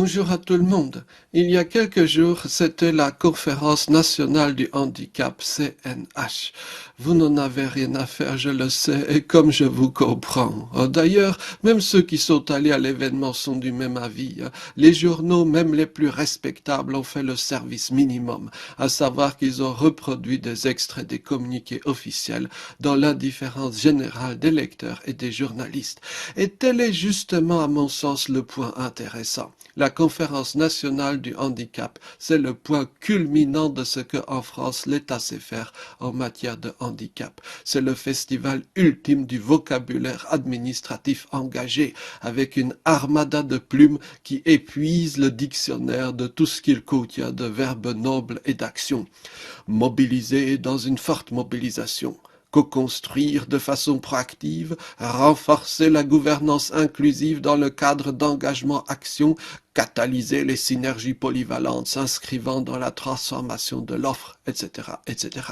Bonjour à tout le monde. Il y a quelques jours, c'était la conférence nationale du handicap, CNH. Vous n'en avez rien à faire, je le sais, et comme je vous comprends. D'ailleurs, même ceux qui sont allés à l'événement sont du même avis. Les journaux, même les plus respectables, ont fait le service minimum, à savoir qu'ils ont reproduit des extraits des communiqués officiels dans l'indifférence générale des lecteurs et des journalistes. Et tel est justement, à mon sens, le point intéressant. La conférence nationale du handicap, c'est le point culminant de ce que, en France, l'État sait faire en matière de handicap. C'est le festival ultime du vocabulaire administratif engagé, avec une armada de plumes qui épuise le dictionnaire de tout ce qu'il contient de verbes nobles et d'actions. Mobiliser dans une forte mobilisation, co-construire de façon proactive, renforcer la gouvernance inclusive dans le cadre d'engagement-action, catalyser les synergies polyvalentes s'inscrivant dans la transformation de l'offre, etc., etc.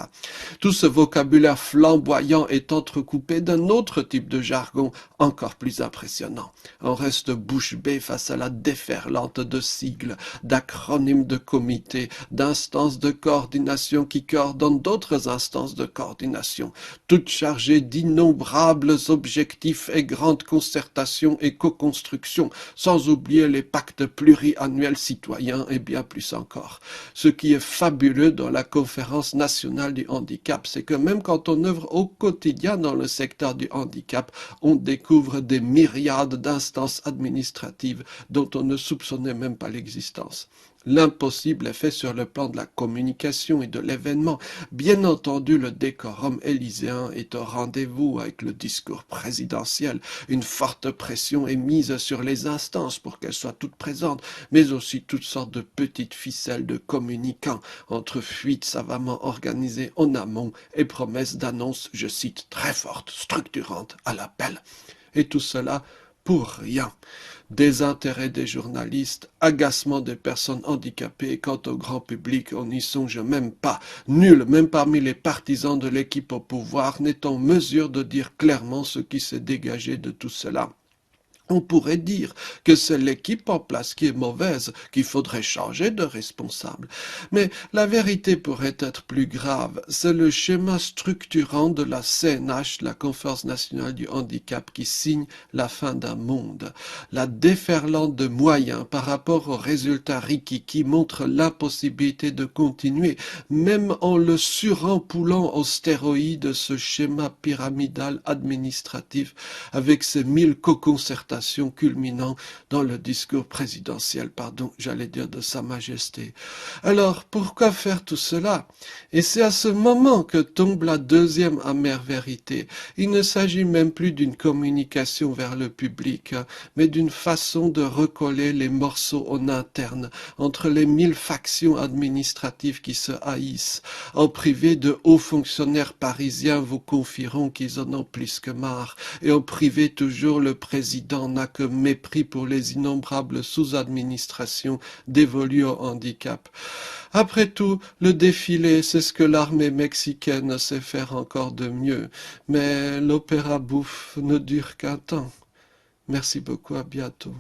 Tout ce vocabulaire flamboyant est entrecoupé d'un autre type de jargon encore plus impressionnant. On reste bouche bée face à la déferlante de sigles, d'acronymes de comités, d'instances de coordination qui coordonnent d'autres instances de coordination, toutes chargées d'innombrables objectifs et grandes concertations et co-constructions, sans oublier les pactes pluriannuels citoyens et bien plus encore. Ce qui est fabuleux dans la conférence nationale du handicap, c'est que même quand on œuvre au quotidien dans le secteur du handicap, on découvre des myriades d'instances administratives dont on ne soupçonnait même pas l'existence. L'impossible est fait sur le plan de la communication et de l'événement. Bien entendu, le décorum élyséen est au rendez-vous avec le discours présidentiel. Une forte pression est mise sur les instances pour qu'elles soient toutes présentes, mais aussi toutes sortes de petites ficelles de communicants entre fuites savamment organisées en amont et promesses d'annonces, je cite, très fortes, structurantes à l'appel. Et tout cela pour rien. Désintérêt des journalistes, agacement des personnes handicapées, et quant au grand public, on n'y songe même pas. Nul, même parmi les partisans de l'équipe au pouvoir, n'est en mesure de dire clairement ce qui s'est dégagé de tout cela. On pourrait dire que c'est l'équipe en place qui est mauvaise, qu'il faudrait changer de responsable. Mais la vérité pourrait être plus grave. C'est le schéma structurant de la CNH, la Conférence nationale du handicap, qui signe la fin d'un monde. La déferlante de moyens par rapport aux résultats rikiki montre l'impossibilité de continuer, même en le surampoulant aux stéroïdes, ce schéma pyramidal administratif avec ses 1000 co-concertations culminant dans le discours présidentiel, j'allais dire de Sa Majesté. Alors, pourquoi faire tout cela? Et c'est à ce moment que tombe la deuxième amère vérité. Il ne s'agit même plus d'une communication vers le public, mais d'une façon de recoller les morceaux en interne entre les 1000 factions administratives qui se haïssent. En privé, de hauts fonctionnaires parisiens vous confieront qu'ils en ont plus que marre, et en privé toujours le président n'a que mépris pour les innombrables sous-administrations dévolues au handicap. Après tout, le défilé, c'est ce que l'armée mexicaine sait faire encore de mieux, mais l'opéra bouffe ne dure qu'un temps. Merci beaucoup, à bientôt.